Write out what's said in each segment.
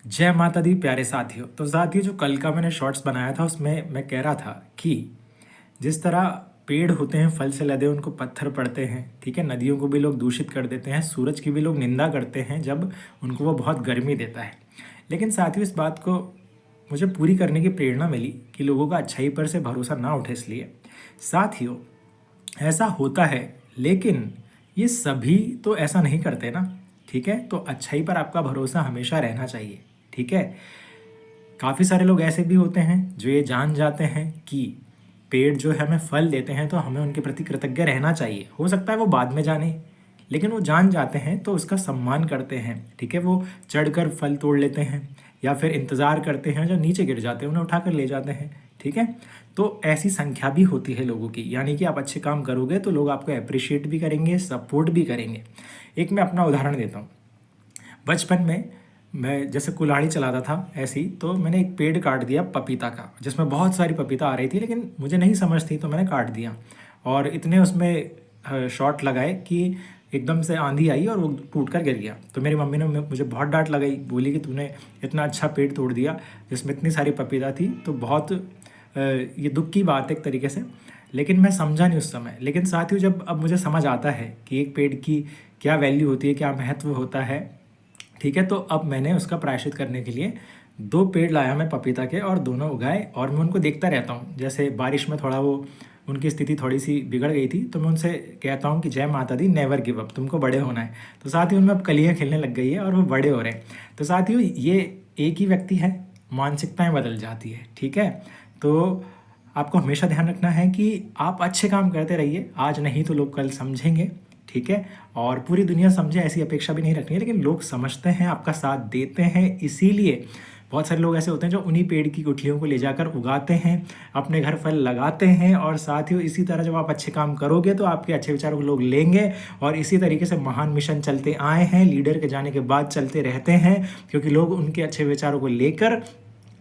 जय माता दी प्यारे साथियों। तो साथियों, जो कल का मैंने शॉर्ट्स बनाया था उसमें मैं कह रहा था कि जिस तरह पेड़ होते हैं फल से लदे, उनको पत्थर पड़ते हैं, ठीक है। नदियों को भी लोग दूषित कर देते हैं, सूरज की भी लोग निंदा करते हैं जब उनको वो बहुत गर्मी देता है। लेकिन साथियों, इस बात को मुझे पूरी करने की प्रेरणा मिली कि लोगों का अच्छाई पर से भरोसा ना उठे। इसलिए साथियों, ऐसा होता है, लेकिन ये सभी तो ऐसा नहीं करते ना, ठीक है। तो अच्छाई पर आपका भरोसा हमेशा रहना चाहिए, ठीक है। काफ़ी सारे लोग ऐसे भी होते हैं जो ये जान जाते हैं कि पेड़ जो है हमें फल देते हैं तो हमें उनके प्रति कृतज्ञ रहना चाहिए। हो सकता है वो बाद में जाने, लेकिन वो जान जाते हैं तो उसका सम्मान करते हैं, ठीक है। वो चढ़कर फल तोड़ लेते हैं या फिर इंतज़ार करते हैं, जो नीचे गिर जाते हैं उन्हें उठाकर ले जाते हैं, ठीक है। तो ऐसी संख्या भी होती है लोगों की, यानी कि आप अच्छे काम करोगे तो लोग आपको अप्रिशिएट भी करेंगे, सपोर्ट भी करेंगे। एक मैं अपना उदाहरण देता हूँ। बचपन में मैं जैसे कुल्हाड़ी चलाता था, ऐसे ही तो मैंने एक पेड़ काट दिया पपीता का, जिसमें बहुत सारी पपीता आ रही थी, लेकिन मुझे नहीं समझ थी तो मैंने काट दिया। और इतने उसमें शॉट लगाए कि एकदम से आंधी आई और वो टूट कर गिर गया। तो मेरी मम्मी ने मुझे बहुत डांट लगाई, बोली कि तूने इतना अच्छा पेड़ तोड़ दिया जिसमें इतनी सारी पपीता थी। तो बहुत ये दुख की बात है एक तरीके से, लेकिन मैं समझा नहीं उस समय। लेकिन साथियों, जब अब मुझे समझ आता है कि एक पेड़ की क्या वैल्यू होती है, क्या महत्व होता है, ठीक है, तो अब मैंने उसका प्रायश्चित करने के लिए 2 पेड़ लाया मैं पपीता के, और दोनों उगाए। और मैं उनको देखता रहता हूँ, जैसे बारिश में थोड़ा वो उनकी स्थिति थोड़ी सी बिगड़ गई थी, तो मैं उनसे कहता हूँ कि जय माता दी, नेवर गिव अप, तुमको बड़े होना है। तो साथ ही उनमें अब कलियाँ खिलने लग गई है और वो बड़े हो रहे हैं। तो साथियों, ये एक ही व्यक्ति है, मानसिकताएं बदल जाती है, ठीक है। तो आपको हमेशा ध्यान रखना है कि आप अच्छे काम करते रहिए, आज नहीं तो लोग कल समझेंगे, ठीक है। और पूरी दुनिया समझे ऐसी अपेक्षा भी नहीं रखनी है, लेकिन लोग समझते हैं, आपका साथ देते हैं। इसीलिए बहुत सारे लोग ऐसे होते हैं जो उन्हीं पेड़ की गुठलियों को ले जाकर उगाते हैं, अपने घर फल लगाते हैं। और साथ ही इसी तरह जब आप अच्छे काम करोगे तो आपके अच्छे विचारों को लोग लेंगे। और इसी तरीके से महान मिशन चलते आए हैं, लीडर के जाने के बाद चलते रहते हैं, क्योंकि लोग उनके अच्छे विचारों को लेकर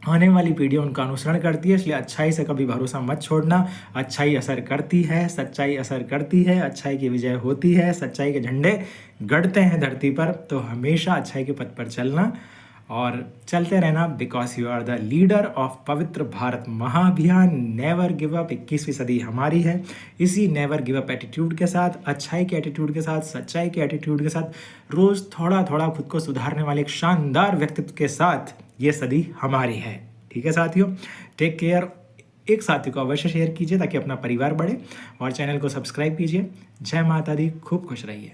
आने वाली पीढ़ी उनका अनुसरण करती है। इसलिए अच्छाई से कभी भरोसा मत छोड़ना। अच्छाई असर करती है, सच्चाई असर करती है, अच्छाई की विजय होती है, सच्चाई के झंडे गड़ते हैं धरती पर। तो हमेशा अच्छाई के पथ पर चलना और चलते रहना, because you are the leader of पवित्र भारत महाअभियान। Never give up. 21वीं सदी हमारी है। इसी नेवर गिव अप एटीट्यूड के साथ, अच्छाई के एटीट्यूड के साथ, सच्चाई के एटीट्यूड के साथ, रोज थोड़ा थोड़ा खुद को सुधारने वाले एक शानदार व्यक्तित्व के साथ ये सदी हमारी है, ठीक है साथियों। Take care. एक साथी को अवश्य शेयर कीजिए ताकि अपना परिवार बढ़े, और चैनल को सब्सक्राइब कीजिए। जय माता दी। खूब खुश रहिए।